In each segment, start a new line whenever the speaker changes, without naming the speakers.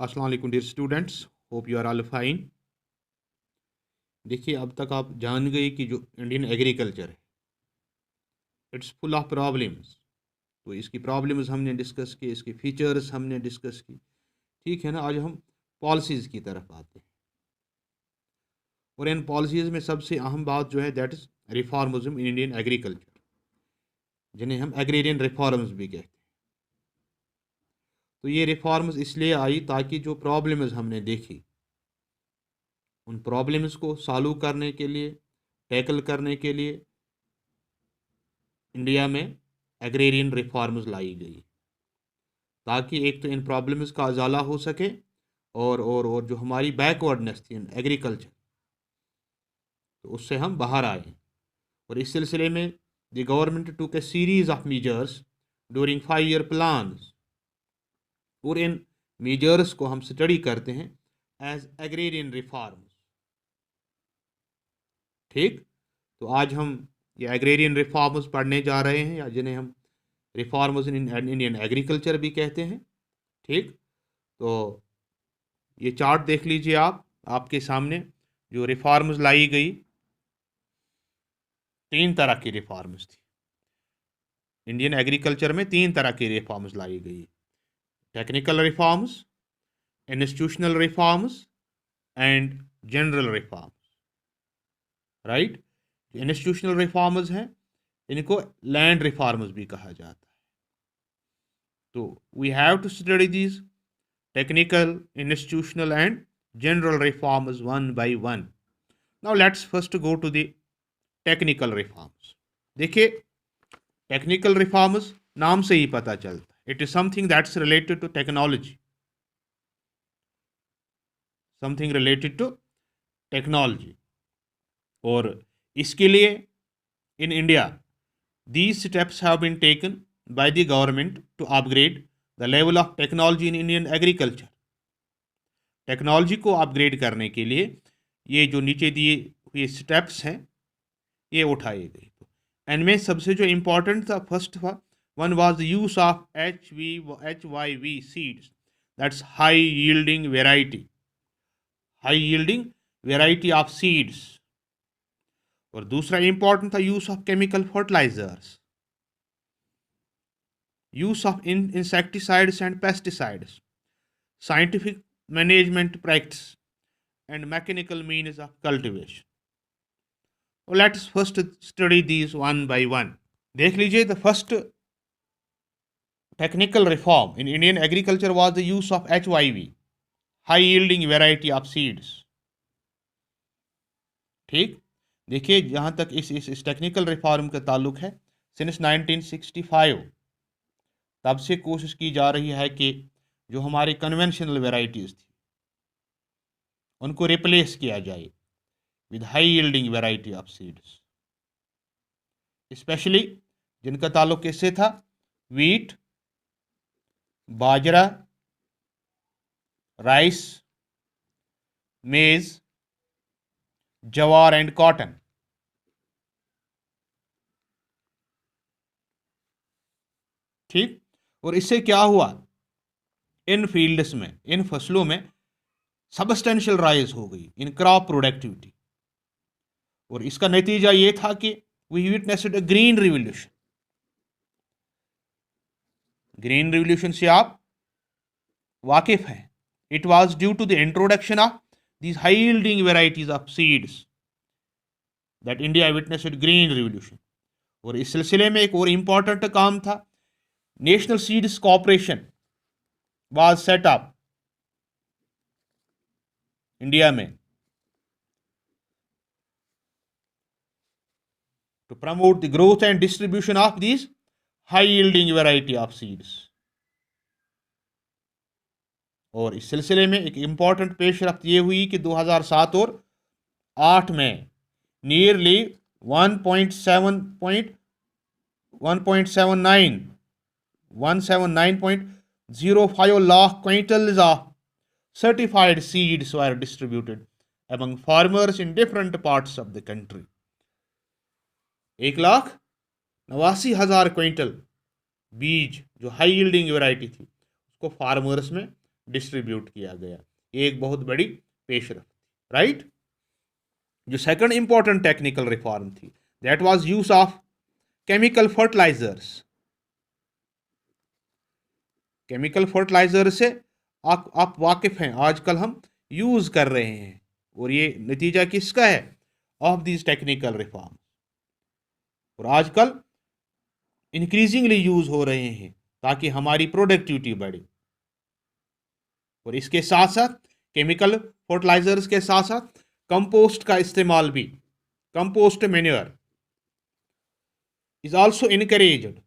अस्सलाम वालेकुम dear students, hope you are all fine. देखिए, अब तक आप जान गए कि जो इंडियन एग्रीकल्चर है इट्स फुल ऑफ प्रॉब्लम्स। तो इसकी प्रॉब्लम्स हमने डिस्कस की, इसके फीचर्स हमने डिस्कस की। ठीक है ना। आज हम पॉलिसीज़ की तरफ आते हैं और इन पॉलिसीज़ में सबसे अहम बात जो है that is reformism in Indian agriculture, जिन्हें हम एग्रेरियन रिफॉर्म्स भी कहते हैं। तो ये रिफॉर्म्स इसलिए आई ताकि जो प्रॉब्लम्स हमने देखी उन प्रॉब्लम्स को सॉल्व करने के लिए, टैकल करने के लिए इंडिया में एग्रेरियन रिफॉर्म्स लाई गई, ताकि एक तो इन प्रॉब्लम्स का अजाला हो सके और जो हमारी बैकवर्डनेस थी इन एग्रीकल्चर, तो उससे हम बाहर आए। और इस सिलसिले में the government took a series of measures during 5 year plans, और इन मेजर्स को हम स्टडी करते हैं एज एग्रेरियन रिफॉर्म्स। ठीक। तो आज हम ये एग्रेरियन रिफॉर्म्स पढ़ने जा रहे हैं, या जिन्हें हम रिफॉर्म्स इन इंडियन एग्रीकल्चर भी कहते हैं। ठीक। तो ये चार्ट देख लीजिए आप, आपके सामने जो रिफॉर्म्स लाई गई, 3 तरह की रिफॉर्म्स थी इंडियन एग्रीकल्चर में। 3 तरह की रिफॉर्म्स लाई गई: technical reforms, institutional reforms and general reforms. Right. Institutional reforms हैं, इनको लैंड रिफॉर्म्स भी कहा जाता है। तो we have to study these technical, institutional and general reforms one by one. Now let's first go to the technical reforms. देखिए, technical reforms नाम से ही पता चलता है, it is something that's related to technology, something related to technology. और इसके लिए in India these steps have been taken by the government to upgrade the level of technology in Indian agriculture. Technology को upgrade करने के लिए ये जो नीचे दिए हुए स्टेप्स हैं ये उठाए गए। इनमें सबसे जो इम्पोर्टेंट था, first one was the use of HYV seeds, that's high yielding variety, high yielding variety of seeds. और दूसरा इंपॉर्टेंट था use of chemical fertilisers, use of insecticides and pesticides, scientific management practice, and mechanical means of cultivation. So let's first study these one by one. देख लीजिए, the first technical reform in Indian agriculture was the use of HYV, high yielding variety of seeds. ठीक। देखिए, जहाँ तक इस technical reform का ताल्लुक है, सिंस 1965 तब से कोशिश की जा रही है कि जो हमारी कन्वेंशनल वेराइटीज़ थी उनको रिप्लेस किया जाए with high yielding variety of seeds, specially जिनका ताल्लुक किससे था? वीट, बाजरा, राइस, मेज, जवार एंड कॉटन। ठीक। और इससे क्या हुआ, इन फील्ड्स में, इन फसलों में सबस्टेंशियल राइज हो गई इन क्रॉप प्रोडक्टिविटी। और इसका नतीजा ये था कि we witnessed a green revolution. Green revolution से आप वाकिफ हैं। It was due to the introduction of these high yielding varieties of seeds that India witnessed green revolution. और इस सिलसिले में एक और इंपॉर्टेंट काम था, national seeds corporation was set up India में to promote the growth and distribution of these high yielding variety of seeds. और इस सिलसिले में एक इंपॉर्टेंट पेशरफ्त ये हुई कि 2007 और 8 में nearly 1.79.05 lakh quintals of certified seeds were distributed among farmers in different parts of the country. 1,89,000 quintal बीज जो हाई यील्डिंग वेराइटी थी उसको फार्मर्स में डिस्ट्रीब्यूट किया गया। ये एक बहुत बड़ी पेशरफ, राइट। जो सेकंड इंपॉर्टेंट टेक्निकल रिफॉर्म थी, that was use of chemical fertilisers. Chemical fertiliser से आप वाकिफ हैं, आजकल हम यूज कर रहे हैं, और ये नतीजा किसका है? Of this technical reform. और आजकल इंक्रीजिंगली यूज हो रहे हैं ताकि हमारी प्रोडक्टिविटी बढ़े। और इसके साथ साथ केमिकल फर्टिलाइजर्स के साथ साथ कंपोस्ट का इस्तेमाल भी, compost manure is also encouraged.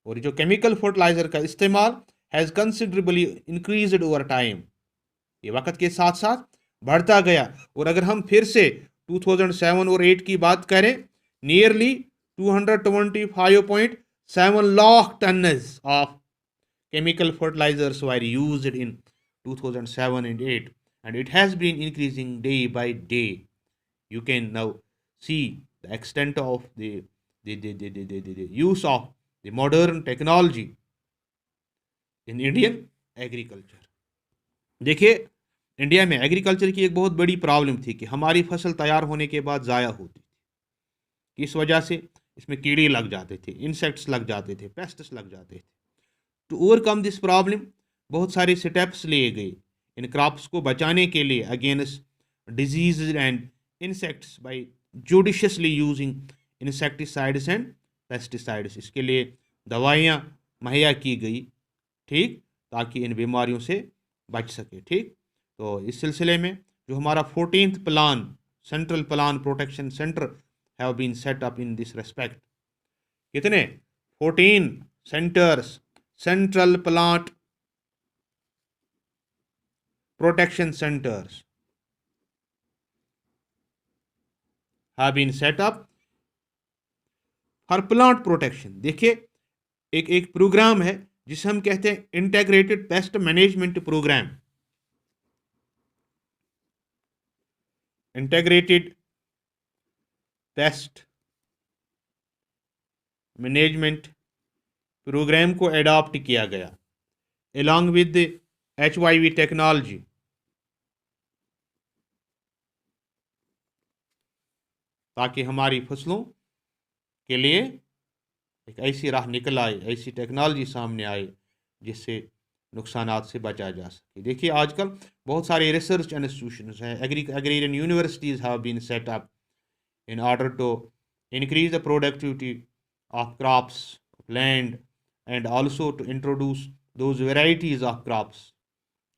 और जो केमिकल फर्टिलाइजर का इस्तेमाल has considerably increased over time, ये वक्त के साथ साथ बढ़ता गया। और अगर हम फिर से 2007 और 8 की बात करें, nearly 225.7 lakh tons of chemical fertilizers were used in 2007 and 8, and it has been increasing day by day. You can now see the extent of the use of the modern technology in Indian agriculture. देखिए, India में agriculture की एक बहुत बड़ी problem थी कि हमारी फसल तैयार होने के बाद ज़ाया होती थी। इस वजह से इसमें कीड़े लग जाते थे, इंसेक्ट्स लग जाते थे, पेस्ट्स लग जाते थे। टू ओवरकम दिस प्रॉब्लम बहुत सारे स्टेप्स लिए गए इन क्रॉप्स को बचाने के लिए against disease and insects by judiciously using insecticides and pesticides. इसके लिए दवाइयाँ मुहैया की गई, ठीक, ताकि इन बीमारियों से बच सके, ठीक। तो इस सिलसिले में जो हमारा 14th plan, central plan protection centre have been set up in this respect. कितने? 14 centres, central plant protection centers have been set up for plant protection। देखिए, एक प्रोग्राम है जिसे हम कहते हैं integrated pest management programme. Integrated pest management programme को adopt किया गया अलॉन्ग विद HYV टेक्नोलॉजी, ताकि हमारी फसलों के लिए एक ऐसी राह निकल आए, ऐसी टेक्नोलॉजी सामने आए जिससे नुकसानात से बचा जा सके। देखिए, आजकल बहुत सारे रिसर्च इंस्टीट्यूशंस हैं, agrarian universities have been set up in order to increase the productivity of crops, land, and also to introduce those varieties of crops,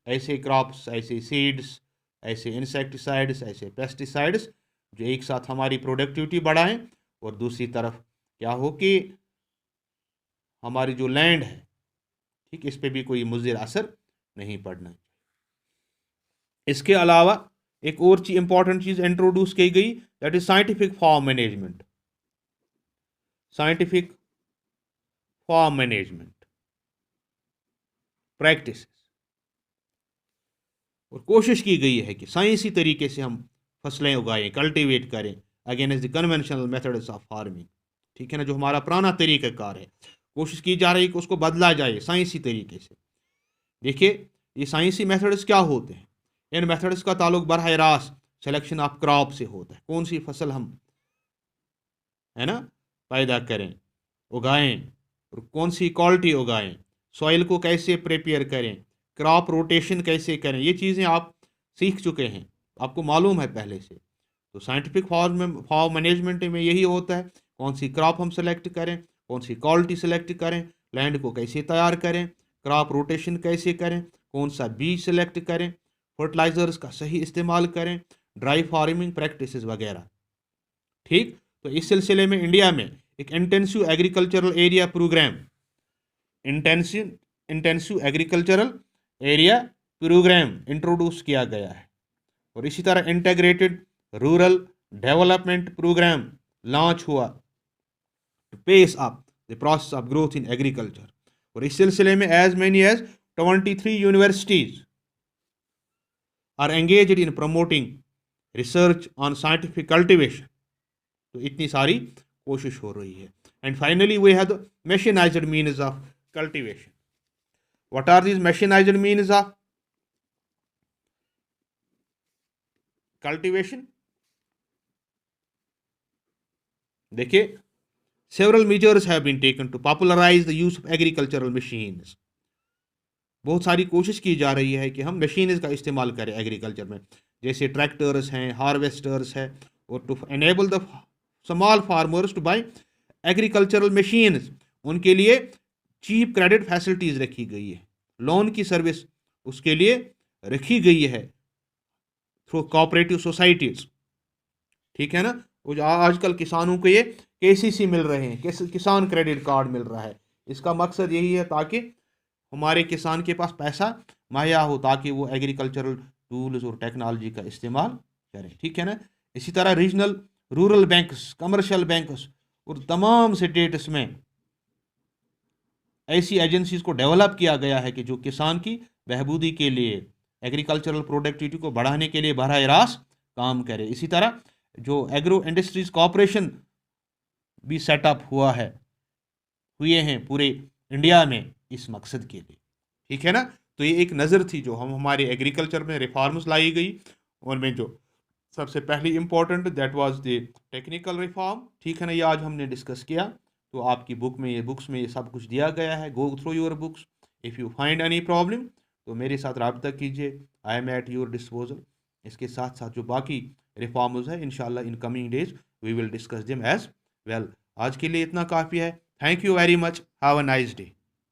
ऐसे crops, ऐसे seeds, ऐसे insecticides, ऐसे pesticides जो एक साथ हमारी प्रोडक्टिविटी बढ़ाएं, और दूसरी तरफ क्या हो कि हमारी जो लैंड है, ठीक, इस पे भी कोई मुज़िर असर नहीं पड़ना चाहिए। इसके अलावा एक और चीज, इंपॉर्टेंट चीज़ इंट्रोड्यूस की गई, that is scientific farm management. Scientific farm management practice, और कोशिश की गई है कि साइंसी तरीके से हम फसलें उगाएं, कल्टीवेट करें against the conventional methods of farming, ठीक है ना। जो हमारा पुराना तरीक़ाकार है, कोशिश की जा रही है कि उसको बदला जाए साइंसी तरीके से। देखिए, ये साइंसी मेथड्स क्या होते हैं? इन मेथड्स का ताल्लुक बरह रास्त सिलेक्शन ऑफ क्रॉप से होता है। कौन सी फसल हम, है ना, पैदा करें, उगाएं, और कौन सी क्वालिटी उगाएं, सॉइल को कैसे प्रिपेयर करें, क्रॉप रोटेशन कैसे करें, ये चीज़ें आप सीख चुके हैं, आपको मालूम है पहले से। तो साइंटिफिक फार्म मैनेजमेंट में यही होता है, कौन सी क्रॉप हम सेलेक्ट करें, कौन सी क्वालिटी सेलेक्ट करें, लैंड को कैसे तैयार करें, क्रॉप रोटेशन कैसे करें, कौन सा बीज सेलेक्ट करें, फर्टिलाइजर्स का सही इस्तेमाल करें, ड्राई फार्मिंग प्रैक्टिसेस वगैरह, ठीक। तो इस सिलसिले में इंडिया में एक intensive agricultural area programme, intensive agricultural area programme introduce किया गया है। और इसी तरह integrated rural development programme launch हुआ to pace up the process of growth in agriculture. और इस सिलसिले में as many as 23 universities are engaged in promoting research on scientific cultivation. तो इतनी सारी कोशिश हो रही है। And finally we have the mechanized means of cultivation. What are these mechanized means of cultivation? देखिए, several measures have been taken to popularize the use of agricultural machines. बहुत सारी कोशिश की जा रही है कि हम मशीन्स का इस्तेमाल करें एग्रीकल्चर में, जैसे ट्रैक्टर्स हैं, हार्वेस्टर्स है, और to enable the small farmers to buy agricultural machines, उनके लिए चीप क्रेडिट फैसिलिटीज़ रखी गई है, लोन की सर्विस उसके लिए रखी गई है थ्रू कोऑपरेटिव सोसाइटीज़। ठीक है ना। वो आजकल किसानों को ये केसीसी मिल रहे हैं, किसान क्रेडिट कार्ड मिल रहा है। इसका मकसद यही है ताकि हमारे किसान के पास पैसा मुहैया हो, ताकि वो एग्रीकल्चरल टूल्स और टेक्नोलॉजी का इस्तेमाल करें। ठीक है ना। इसी तरह regional rural banks, commercial banks और तमाम स्टेट्स में ऐसी एजेंसीज को डेवलप किया गया है कि जो किसान की बहबूदी के लिए, एग्रीकल्चरल प्रोडक्टिविटी को बढ़ाने के लिए बराह रास्त काम करे। इसी तरह जो एग्रो इंडस्ट्रीज कॉरपोरेशन भी सेटअप हुए हैं पूरे इंडिया में इस मकसद के लिए। ठीक है ना। तो ये एक नज़र थी जो हमारे एग्रीकल्चर में रिफॉर्म्स लाई गई, और में जो सबसे पहली important that was the technical reform. ठीक है ना। ये आज हमने डिस्कस किया। तो आपकी बुक्स में ये सब कुछ दिया गया है। Go through your books. If you find any problem तो मेरे साथ रब्ता कीजिए, I am at your disposal. इसके साथ साथ जो बाकी रिफॉर्म्स है इंशाल्लाह in coming days we will discuss them as well. आज के लिए इतना काफ़ी है। Thank you very much. Have a nice day.